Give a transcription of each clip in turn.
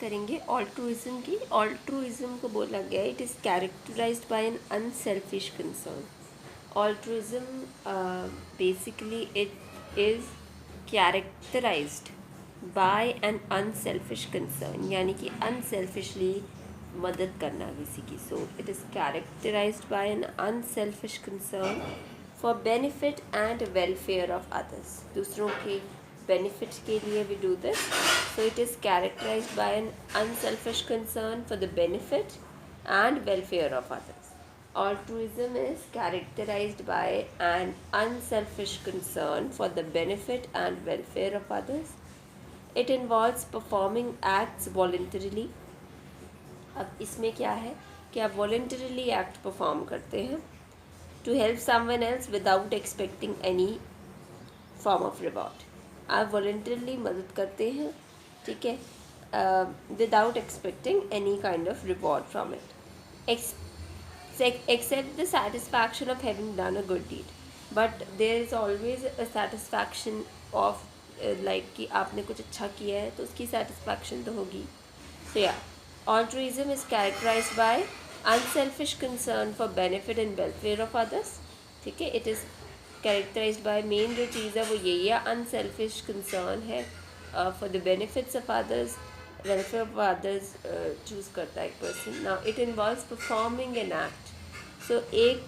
करेंगे ऑल्ट्रुइज्म की। ऑल्ट्रुइज्म को बोला गया it is characterised by an unselfish concern. Altruism basically it is characterised by an unselfish concern, यानी कि अनसेल्फिशली मदद करना किसी की। So it is characterised by an unselfish concern for benefit and welfare of others. दूसरों के benefit के लिए we do this. So it is characterized by an unselfish concern for the benefit and welfare of others. Altruism is characterized by an unselfish concern for the benefit and welfare of others. It involves performing acts voluntarily. अब इसमें क्या है कि आप voluntarily act perform करते हैं to help someone else without expecting any form of reward. आप voluntarily मदद करते हैं, ठीक है, without expecting any kind of reward from it, except the satisfaction of having done a good deed. But there is always a satisfaction of like कि आपने कुछ अच्छा किया है तो उसकी सेटिस्फैक्शन तो होगी। सो या altruism is characterised by unselfish concern for benefit and welfare of others, ठीक है। It is characterised by, main जो चीज़ है वो यही है, अनसेल्फिश कंसर्न है for the benefits of others, welfare of others choose करता है एक person. Now it involves performing an act. So एक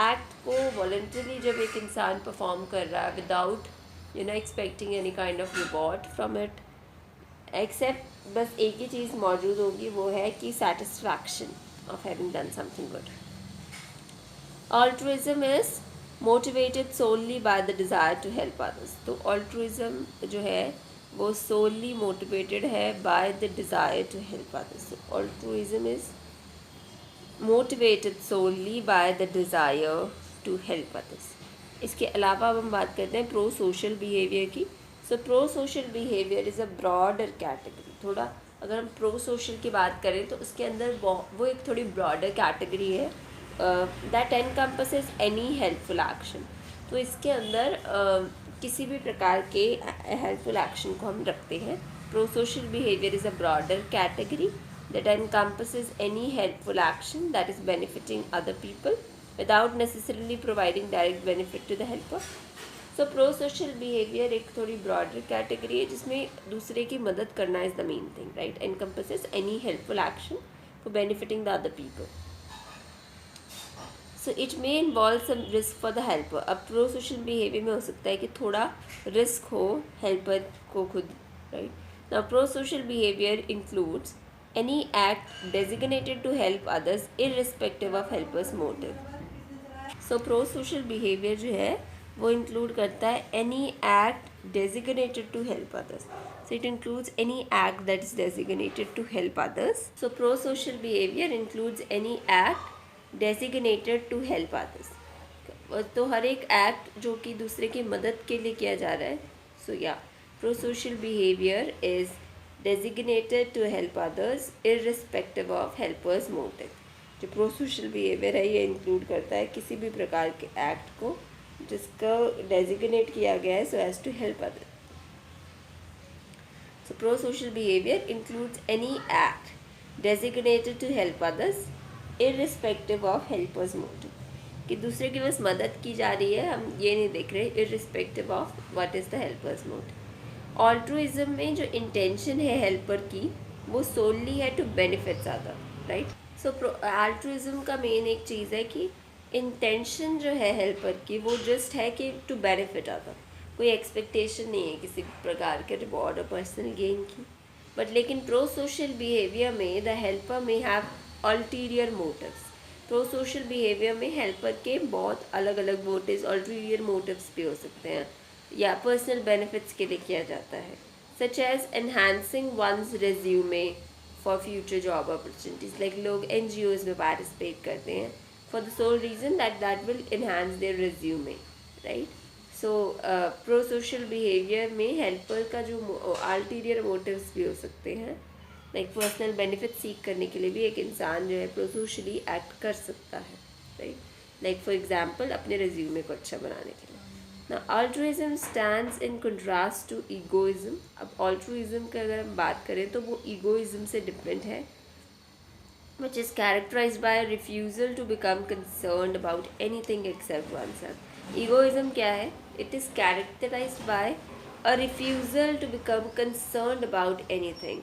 एक्ट को वॉलेंटरली जब एक इंसान परफॉर्म कर रहा है without expecting any kind of reward from it, except बस एक ही चीज़ मौजूद होगी, वो है कि satisfaction of having done something good. Altruism is motivated solely by the desire to help others. तो ऑल्ट्रुइज्म जो है वो सोनली मोटिवेटेड है by the desire to help others. Altruism is motivated solely by the desire to help others. इसके अलावा अब हम बात करते हैं प्रो सोशल बिहेवियर की। सो pro social behaviour is a broader category. थोड़ा अगर हम प्रो सोशल की बात करें तो उसके अंदर वो एक थोड़ी ब्रॉडर कैटेगरी है दैट एनकम्पसेस एनी हेल्पफुल एक्शन। तो इसके अंदर किसी भी प्रकार के हेल्पफुल एक्शन को हम रखते हैं। Pro social behaviour is a broader category that encompasses any helpful action that is benefiting other people without necessarily providing direct benefit to the helper. So pro-social behavior एक थोड़ी broader category है जिसमें दूसरे की मदद करना is the main thing, right? Encompasses any helpful action for benefiting the other people. So it may involve some risk for the helper. अब pro-social behavior में हो सकता है कि थोड़ा risk हो helper को खुद, right? Now pro-social behavior includes any act designated to help others irrespective of helper's motive. So pro-social behavior जो है वो include करता है any act designated to help others. So it includes any act that is designated to help others. So pro-social behavior includes any act designated to help others. तो हर एक act जो कि दूसरे की मदद के लिए किया जा रहा है. So yeah, pro-social behavior is designated to help others irrespective of helper's motive. जो प्रो सोशल बिहेवियर है ये इंक्लूड करता है किसी भी प्रकार के एक्ट को जिसका डेजिग्नेट किया गया है so as to help other. So pro social behaviour includes any act designated to help others irrespective of helpers motive, कि दूसरे की बस मदद की जा रही है, हम ये नहीं देख रहे irrespective of what is the helper's motive. Altruism में जो इंटेंशन है हेल्पर की वो सोनली है to benefits other, right. So altruism का मेन एक चीज़ है कि इंटेंशन जो है हेल्पर की वो जस्ट है कि टू बेनिफिट अदर, कोई एक्सपेक्टेशन नहीं है किसी प्रकार के रिवॉर्ड और पर्सनल गेन की। बट लेकिन प्रो सोशल बिहेवियर में द हेल्पर में have ulterior motives. Pro social behaviour में हेल्पर के बहुत अलग अलग मोटिव्स, अल्टीरियर मोटिव्स भी हो सकते हैं या पर्सनल बेनिफिट्स के लिए किया जाता है, such as enhancing one's resume for future job opportunities. Like लोग NGOs में पार्टिसिपेट करते हैं for the sole reason that will enhance their resume, right. So pro social behaviour में हेल्पर का जो अल्टीरियर मोटिव्स भी हो सकते हैं, लाइक पर्सनल बेनिफिट सीख करने के लिए भी एक इंसान जो है प्रो सोशली एक्ट कर सकता है, राइट। लाइक फॉर एग्जाम्पल अपने रेज्यूमे को अच्छा बनाने के लिए। ना altruism stands in contrast to egoism. अब altruism की अगर हम बात करें तो वो egoism से different है, which is characterized by a refusal to become concerned about anything except oneself. Egoism क्या है? It is characterized by a refusal to become concerned about anything.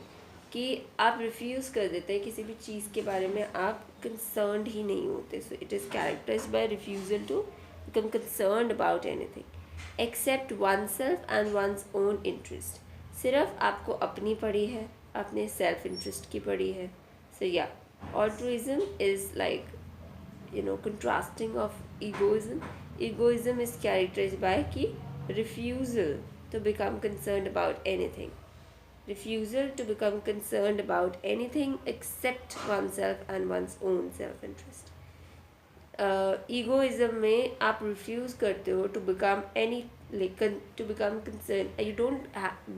कि आप रिफ्यूज़ कर देते हैं किसी भी चीज़ के बारे में, आप कंसर्नड ही नहीं होते. So it is characterised by refusal to become concerned about anything except one self and one's own interest. सिर्फ आपको अपनी पड़ी है, अपने सेल्फ इंटरेस्ट की पड़ी है. सो या altruism is like, contrasting of egoism. Egoism is characterized by ki refusal to become concerned about anything. Refusal to become concerned about anything except oneself and one's own self-interest. Egoism में आप refuse करते हो to become to become concerned. You don't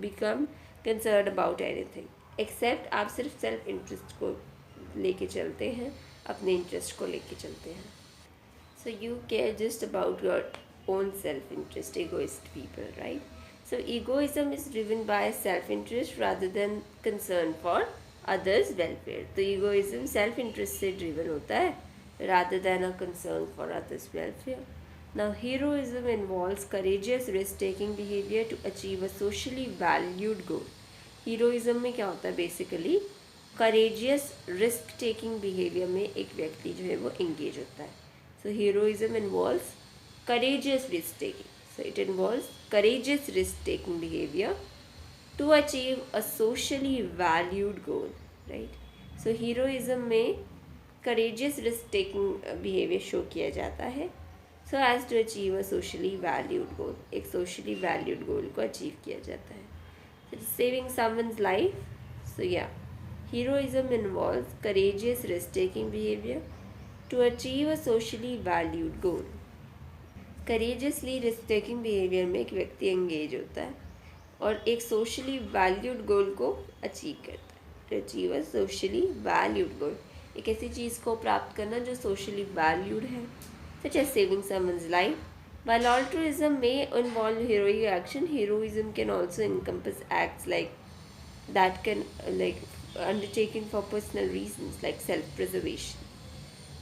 become concerned about anything except आप सिर्फ self interest को लेके चलते हैं, अपने interest को लेके चलते हैं. So you care just about your own self-interest, egoist people, right? So egoism is driven by self-interest rather than concern for others' welfare. तो egoism self-interest से driven होता है rather than a concern for others' welfare. Now heroism involves courageous risk-taking behavior to achieve a socially valued goal. Heroism में क्या होता है basically? Courageous risk-taking behavior में एक व्यक्ति जो है वो engage होता है. So heroism involves courageous risk-taking. So it involves courageous risk-taking behavior to achieve a socially valued goal, right? So heroism में courageous risk-taking behavior show किया जाता है so as to achieve a socially valued goal. एक socially valued goal को achieve किया जाता है. So saving someone's life. So yeah, heroism involves courageous risk-taking behavior to achieve a socially valued goal. Courageously risk taking behaviour में एक व्यक्ति engage होता है और एक सोशली वैल्यूड गोल को अचीव करता है. To achieve a socially valued goal, एक ऐसी चीज़ को प्राप्त करना जो सोशली वैल्यूड है, such as saving someone's life. While altruism may involve heroic action, heroism can also encompass acts that can undertaken for personal reasons like self-preservation.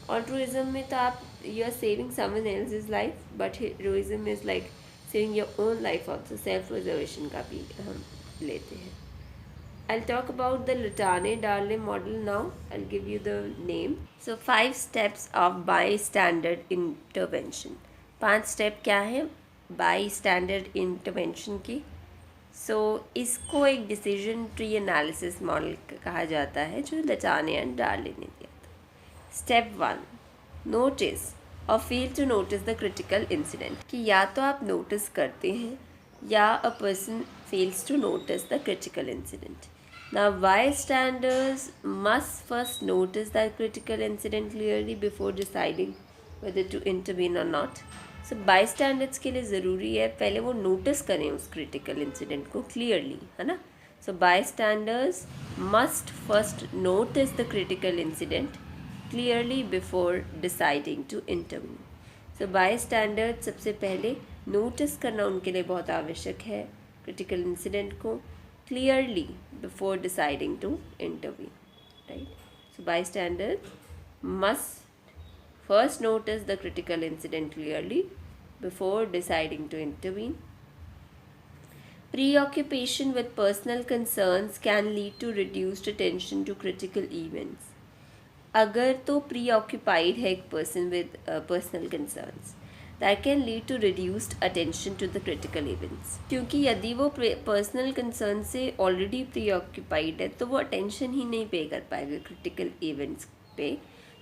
Altruism में तो आप you are saving someone else's life, but heroism is like saving your own life also. Self-preservation का भी हम लेते हैं. I'll talk about the Latané-Darley model now. I'll give you the name. So 5 steps of bystander intervention. 5 step क्या है bystander intervention की. So इसको एक decision tree analysis model कहा जाता है जो लटाने एंड डार्ले ने दिया. Step 1. Notice or fail to notice the critical incident. कि या तो आप notice करते हैं या a person fails to notice the critical incident. Now bystanders must first notice that critical incident clearly before deciding whether to intervene or not. So bystanders के लिए ज़रूरी है पहले वो notice करें उस critical incident को clearly, है ना. So bystanders must first notice the critical incident clearly before deciding to intervene. So bystanders सबसे पहले notice करना उनके लिए बहुत आवश्यक है critical incident को clearly before deciding to intervene, right? So bystanders must first notice the critical incident clearly before deciding to intervene. Preoccupation with personal concerns can lead to reduced attention to critical events. अगर तो preoccupied है एक person with personal concerns, that can lead to reduced attention to the critical events. क्योंकि यदि वो personal concern से already preoccupied है तो वो attention ही नहीं pay कर पाएगा critical events पे.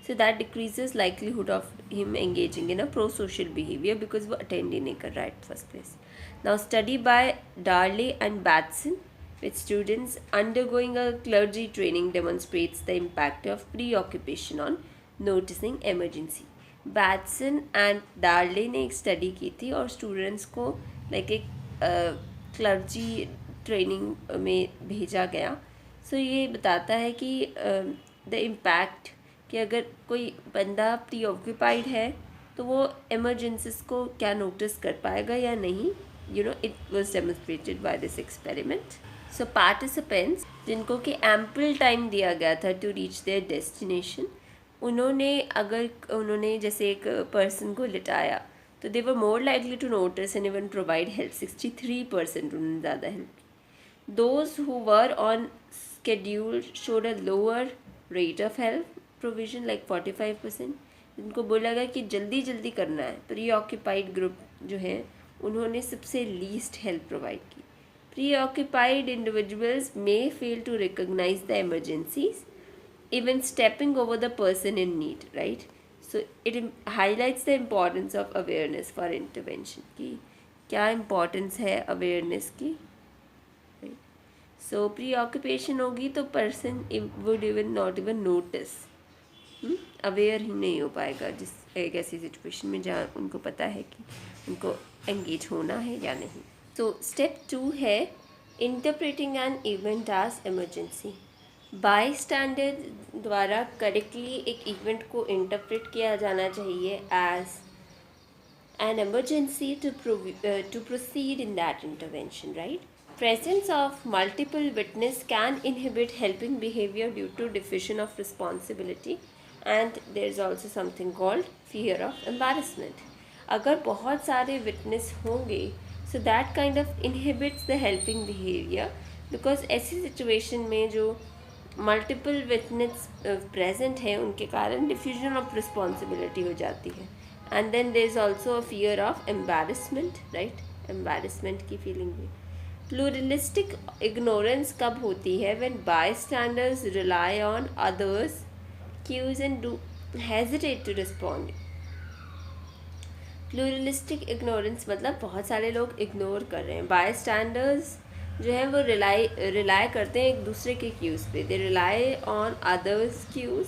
So that decreases likelihood of him engaging in a pro-social behavior because वो attend ही नहीं कर रहा है at first place. Now study by Darley and Batson with students undergoing a clergy training demonstrates the impact of preoccupation on noticing emergency. Batson and Darley ने एक study की थी और students को एक clergy training में भेजा गया. So ये बताता है कि the impact कि अगर कोई बंदा preoccupied है तो वो emergencies को क्या notice कर पाएगा या नहीं, it was demonstrated by this experiment. So participants जिनको कि ample time दिया गया था to reach their destination, उन्होंने जैसे एक person को लिटाया तो they were more likely to notice and even provide help. 63% उन्होंने ज़्यादा help की. Those who were on schedule showed a lower rate of help provision, like 45%. जिनको बोला गया कि जल्दी जल्दी करना है, preoccupied group जो है उन्होंने सबसे least help provide की. Preoccupied individuals may fail to recognize the emergencies, even stepping over the person in need, right? So it highlights the importance of awareness for intervention. कि क्या importance है awareness की, right? So preoccupation होगी तो person would even not even notice, aware ही नहीं हो पाएगा जिस एक ऐसी सिचुएशन में जहाँ उनको पता है कि उनको एंगेज होना है या नहीं. तो स्टेप 2 है interpreting an event as emergency. Bystander द्वारा करेक्टली एक इवेंट को इंटरप्रेट किया जाना चाहिए as an emergency to proceed in that intervention, right? Presence of multiple witness can inhibit helping behavior due to diffusion of responsibility, and there is also something called fear of embarrassment. अगर बहुत सारे witness होंगे, so that kind of inhibits the helping behavior, because ऐसी situation में जो multiple witness present है उनके कारण डिफ्यूजन ऑफ रिस्पॉन्सिबिलिटी हो जाती है. And then there is also a fear of embarrassment, right? Embarrassment की फीलिंग भी. प्लूरलिस्टिक इग्नोरेंस कब होती है? When bystanders rely on others cues and do hesitate to respond. Pluralistic ignorance मतलब बहुत सारे लोग इग्नोर कर रहे हैं. बाय स्टैंडर्स जो है वो रिलाई करते हैं एक दूसरे के क्यूज़ पे. They rely on others cues.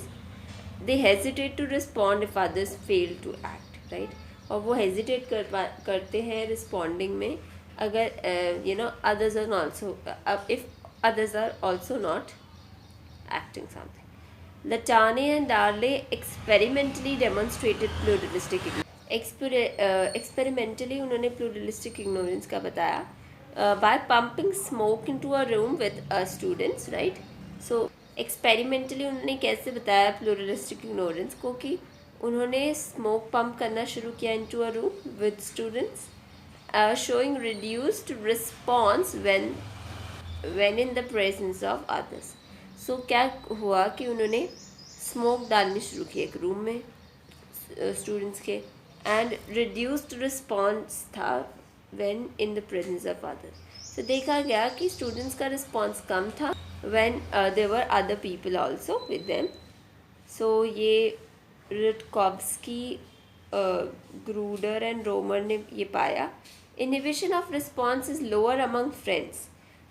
They hesitate to respond if others fail to act, right? और वो हेजिटेट करते हैं रिस्पॉन्डिंग में अगर others are also if others are also not acting something. Latane and Darley experimentally demonstrated pluralistic experimentally उन्होंने pluralistic ignorance का बताया by pumping smoke into a room with students, right? So experimentally उन्होंने कैसे बताया pluralistic ignorance को कि उन्होंने smoke pump करना शुरू किया into a room with students, showing reduced response when in the presence of others. So क्या हुआ कि उन्होंने smoke डालनी शुरू की एक रूम में students के, and reduced response था when in the presence of others. So देखा गया कि students का response कम था when there were other people also with them. So ये रुटकॉव्स्की, ग्रूडर एंड रोमर ने ये पाया. Inhibition of response is lower among friends,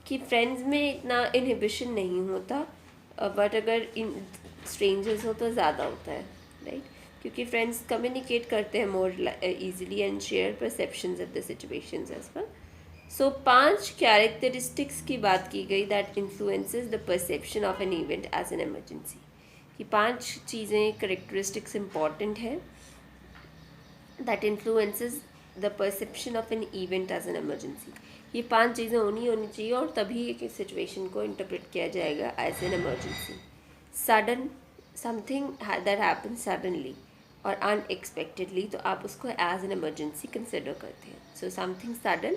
कि फ्रेंड्स में इतना इनहिबिशन नहीं होता, बट अगर इन स्ट्रेंजर्स हो तो ज़्यादा होता है, राइट? क्योंकि फ्रेंड्स कम्युनिकेट करते हैं more easily and share perceptions of the situations as well. So 5 characteristics की बात की गई that influences the perception of an event as an emergency. कि 5 चीज़ें कैरेक्टरिस्टिक्स इंपॉर्टेंट है that influences the perception of an event as an emergency. ये 5 चीज़ें होनी चाहिए और तभी एक सिचुएशन को इंटरप्रेट किया जाएगा as an emergency. Sudden, something that happen suddenly और अनएक्सपेक्टेडली, तो आप उसको एज एन इमरजेंसी कंसिडर करते हैं. So something sudden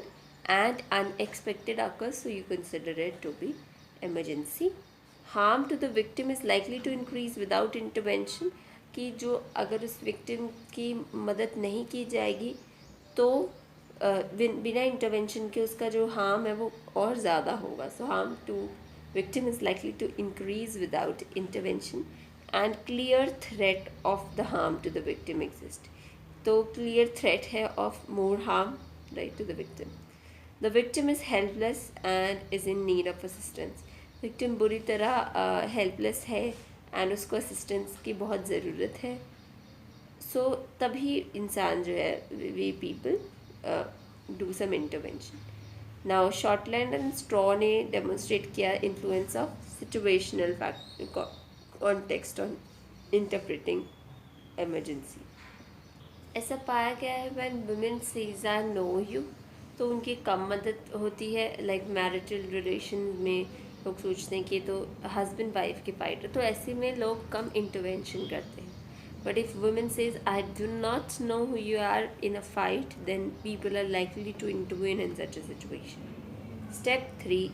and unexpected occurs, so you consider it to be emergency. Harm to the victim is likely to increase without intervention, कि जो अगर उस विक्टिम की मदद नहीं की जाएगी तो बिना इंटरवेंशन के उसका जो हार्म है वो और ज़्यादा होगा. So harm to victim is likely to increase without intervention. And clear threat of the harm to the victim exist, तो क्लियर थ्रेट है of more harm, right, to the victim. The victim is helpless and is in need of assistance. Victim बुरी तरह helpless है and उसको assistance की बहुत ज़रूरत है. सो तभी इंसान जो है, we people do some intervention. Now Shotland and Straw ने डेमोन्स्ट्रेट किया influence of situational context on interpreting emergency. ऐसा पाया गया है when women says I know you, तो उनकी कम मदद होती है। लाइक मैरिटल रिलेशन में लोग सोचते हैं कि तो हस्बैंड वाइफ की फाइट है, तो ऐसे में लोग कम इंटरवेंशन करते हैं। But if women says I do not know who you are in a fight, then people are likely to intervene in such a situation. Step 3,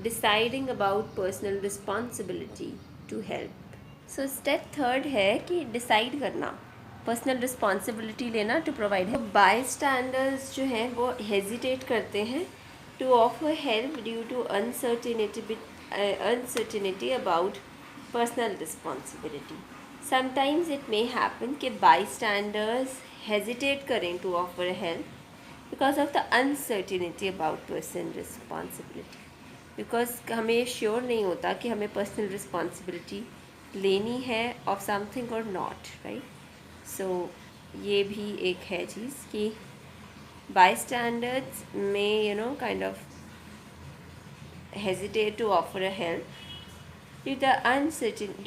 deciding about personal responsibility to help. सो step third है कि decide करना, personal responsibility लेना to provide. Bystanders जो हैं वो hesitate करते हैं to offer help due to uncertainty about personal responsibility. Sometimes it may happen कि बाय स्टैंडर्ड्स हेजिटेट करें to offer help because of the uncertainty about personal responsibility, because हमें sure नहीं होता कि हमें पर्सनल रिस्पॉन्सिबिलिटी लेनी है ऑफ समथिंग और नॉट, राइट। सो ये भी एक है चीज़ कि बाय स्टैंडर्ड्स में kind of hesitate to offer a help due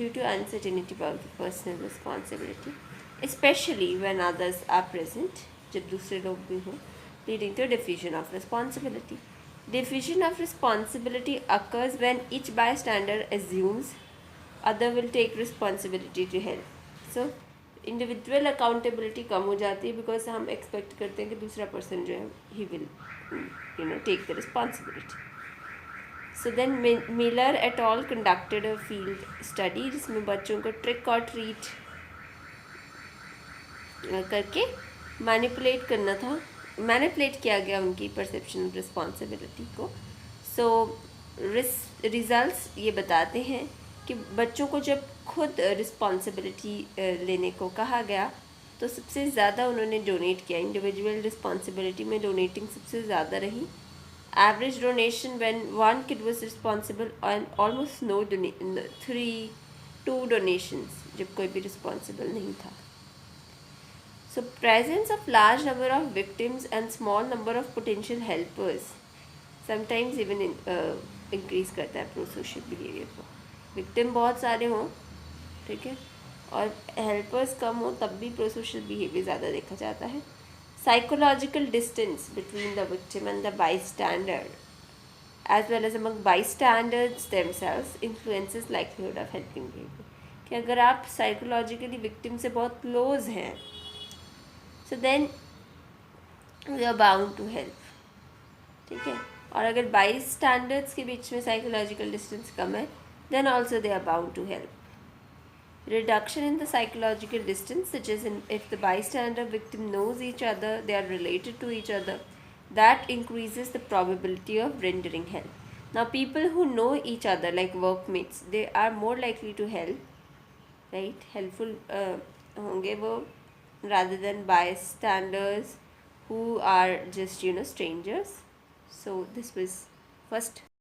to uncertainty about the personal responsibility, especially when others are present, जब दूसरे लोग भी हों, leading to diffusion of responsibility. Diffusion of responsibility occurs when each bystander assumes other will take responsibility to help. So individual accountability कम हो जाती है because हम एक्सपेक्ट करते हैं कि दूसरा पर्सन जो है he will take the responsibility. So then Miller et al conducted a field study जिसमें बच्चों को ट्रिक और ट्रीट करके मैनिपुलेट किया गया उनकी परसेप्शन ऑफ रिस्पॉन्सिबिलिटी को। सो रिजल्ट्स ये बताते हैं कि बच्चों को जब खुद रिस्पॉन्सिबिलिटी लेने को कहा गया तो सबसे ज़्यादा उन्होंने डोनेट किया। इंडिविजुअल रिस्पॉन्सिबिलिटी में डोनेटिंग सबसे ज़्यादा रही। Average donation when one kid was responsible and almost no to donations जब कोई भी रिस्पॉन्सिबल नहीं था। So presence of large number of victims and small number of potential helpers sometimes even increase करता है प्रोसोशल बिहेवियर को। विक्टिम बहुत सारे हों, ठीक है, और हेल्पर्स कम हो तब भी प्रोसोशल बिहेवियर ज़्यादा देखा जाता है। Psychological distance between the victim and the bystander as well as among bystanders themselves influences likelihood of helping behavior। कि अगर आप साइकोलॉजिकली विक्टिम से बहुत क्लोज हैं so then we are bound to help, ठीक है। और अगर बाईस स्टैंडर्ड्स के बीच में साइकोलॉजिकल डिस्टेंस कम है then also they are bound to help. Reduction in the psychological distance, such as if the bystander victim knows each other, they are related to each other, that increases the probability of rendering help. Now people who know each other like workmates, they are more likely to help, right, helpful होंगे वो rather than bystanders who are just strangers. So this was first